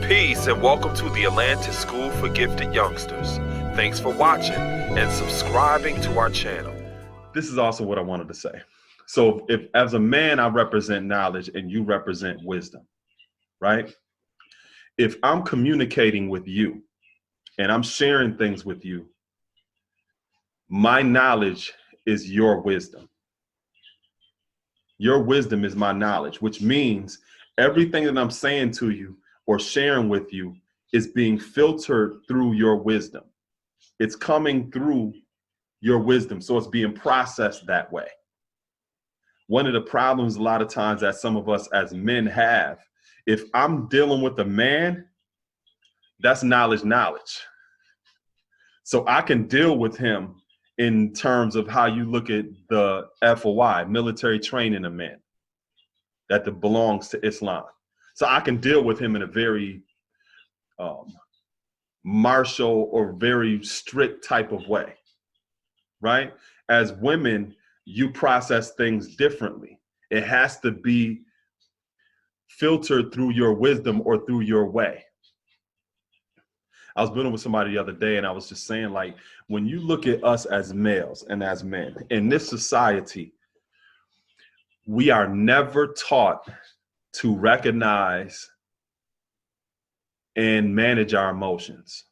Peace and welcome to the Atlantis School for Gifted Youngsters. Thanks for watching and subscribing to our channel. This is also what I wanted to say. So if as a man, I represent knowledge and you represent wisdom, right? If I'm communicating with you and I'm sharing things with you, my knowledge is your wisdom. Your wisdom is my knowledge, which means everything that I'm saying to you or sharing with you is being filtered through your wisdom. It's coming through your wisdom, so it's being processed that way. One of the problems a lot of times that some of us as men have, if I'm dealing with a man, that's knowledge. So I can deal with him in terms of how you look at the FOI, military training of men, that belongs to Islam. So I can deal with him in a very martial or very strict type of way, right? As women, you process things differently. It has to be filtered through your wisdom or through your way. I was building with somebody the other day and I was just saying, like, when you look at us as males and as men in this society, we are never taught to recognize and manage our emotions.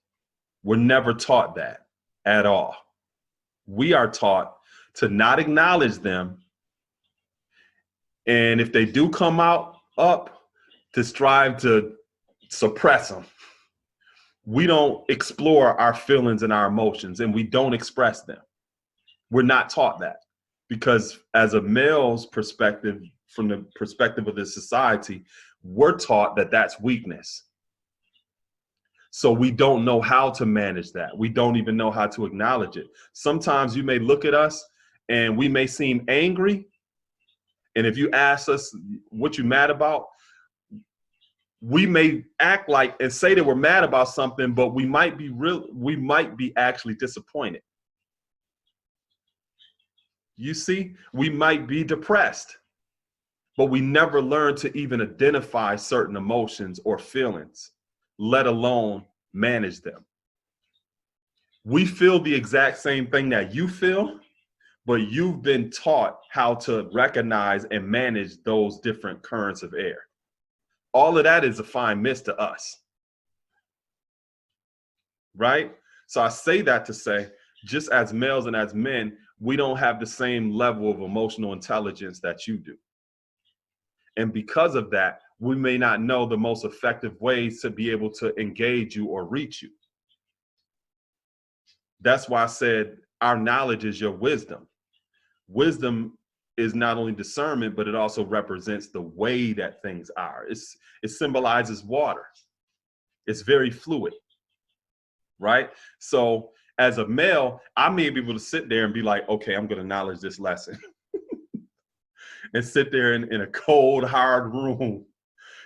We're never taught that at all. We are taught to not acknowledge them. And if they do come up, to strive to suppress them. We don't explore our feelings and our emotions, and we don't express them. We're not taught that, because as a male's perspective, from the perspective of this society, we're taught that that's weakness. So we don't know how to manage that. We don't even know how to acknowledge it. Sometimes you may look at us and we may seem angry. And if you ask us what you mad about, we may act like and say that we're mad about something, but we might be actually disappointed. You see, we might be depressed, but we never learn to even identify certain emotions or feelings, let alone manage them. We feel the exact same thing that you feel, but you've been taught how to recognize and manage those different currents of air. All of that is a fine mist to us, right? So I say that to say, just as males and as men, we don't have the same level of emotional intelligence that you do. And because of that, we may not know the most effective ways to be able to engage you or reach you. That's why I said our knowledge is your wisdom. Wisdom is not only discernment, but it also represents the way that things are. It symbolizes water. It's very fluid, right? So as a male, I may be able to sit there and be like, okay, I'm going to acknowledge this lesson and sit there in a cold, hard room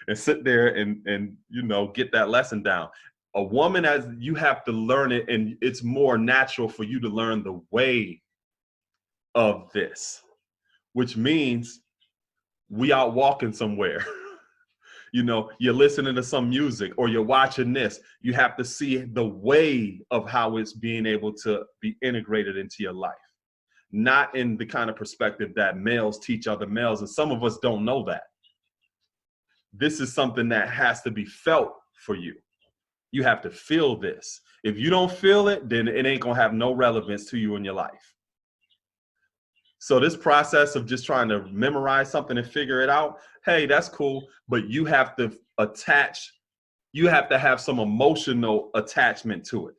and sit there and you know, get that lesson down. A woman, as you have to learn it, and it's more natural for you to learn the way of this, which means we out walking somewhere. You know, you're listening to some music or you're watching this. You have to see the way of how it's being able to be integrated into your life, not in the kind of perspective that males teach other males. And some of us don't know that. This is something that has to be felt for you. You have to feel this. If you don't feel it, then it ain't gonna have no relevance to you in your life. So this process of just trying to memorize something and figure it out, hey, that's cool, but you have to have some emotional attachment to it.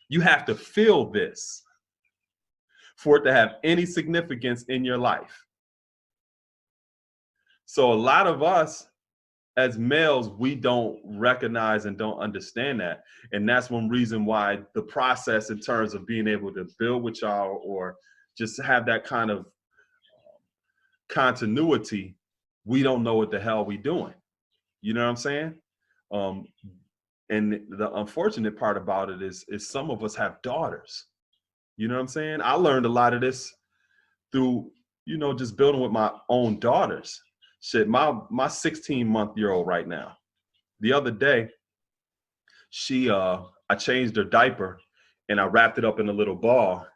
You have to feel this for it to have any significance in your life. So a lot of us as males, we don't recognize and don't understand that. And that's one reason why the process in terms of being able to build with y'all or just have that kind of continuity, we don't know what the hell we doing. You know what I'm saying? And the unfortunate part about it is some of us have daughters. You know what I'm saying? I learned a lot of this through, you know, just building with my own daughters. Shit, my 16-month-year-old right now, the other day, I changed her diaper and I wrapped it up in a little ball.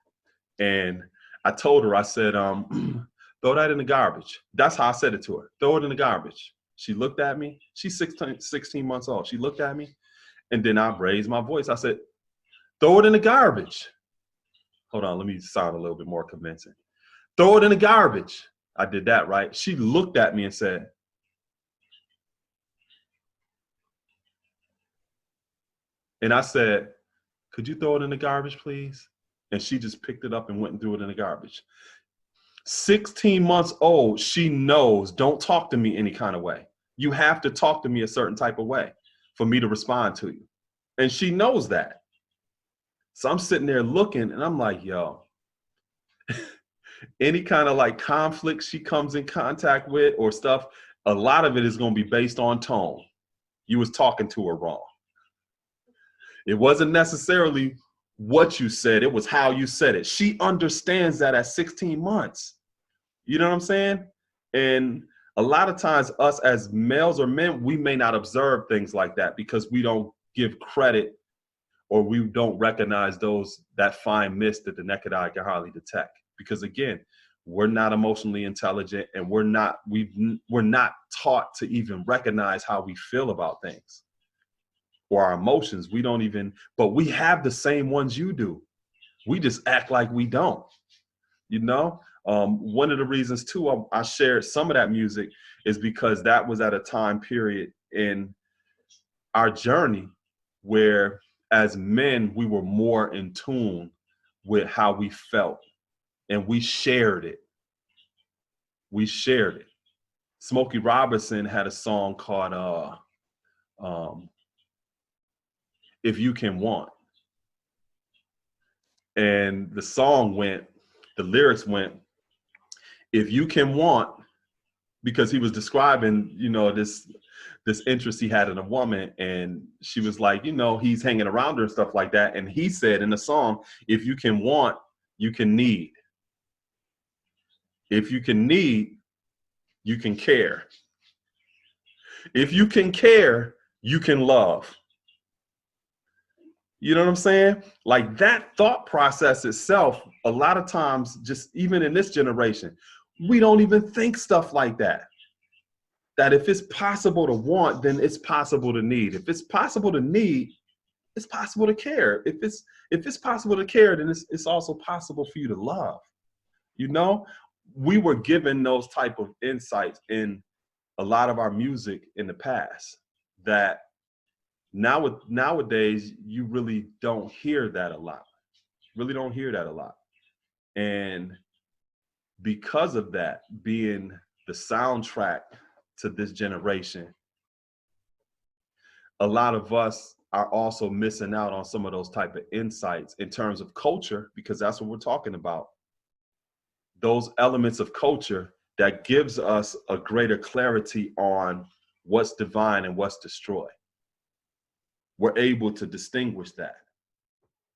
And I told her, I said, throw that in the garbage. That's how I said it to her. Throw it in the garbage. She looked at me. She's 16 months old. She looked at me, and then I raised my voice. I said, throw it in the garbage. Hold on, let me sound a little bit more convincing. Throw it in the garbage. I did that, right? She looked at me and said, and I said, could you throw it in the garbage, please? And she just picked it up and went and threw it in the garbage. 16 months old, she knows, don't talk to me any kind of way. You have to talk to me a certain type of way for me to respond to you. And she knows that. So I'm sitting there looking and I'm like, yo, any kind of like conflict she comes in contact with or stuff, a lot of it is going to be based on tone. You was talking to her wrong. It wasn't necessarily what you said, it was how you said it. She understands that at 16 months. You know what I'm saying? And a lot of times us as males or men, we may not observe things like that because we don't give credit or we don't recognize that fine mist that the naked eye can hardly detect. Because again, we're not emotionally intelligent and we're not taught to even recognize how we feel about things or our emotions. We don't even, but we have the same ones you do. We just act like we don't, you know? One of the reasons too, I shared some of that music is because that was at a time period in our journey where as men, we were more in tune with how we felt and we shared it. We shared it. Smokey Robinson had a song called If You Can Want. And the lyrics went, if you can want, because he was describing, you know, this interest he had in a woman, and she was like, you know, he's hanging around her and stuff like that. And he said in the song, if you can want, you can need. If you can need, you can care. If you can care, you can love. You know what I'm saying? Like that thought process itself, a lot of times, just even in this generation, we don't even think stuff like that. That if it's possible to want, then it's possible to need. If it's possible to need, it's possible to care. If it's possible to care, then it's also possible for you to love. You know, we were given those type of insights in a lot of our music in the past that nowadays you really don't hear that a lot. Really don't hear that a lot. And because of that being the soundtrack to this generation, a lot of us are also missing out on some of those type of insights in terms of culture, because that's what we're talking about. Those elements of culture that gives us a greater clarity on what's divine and what's destroyed. We're able to distinguish that.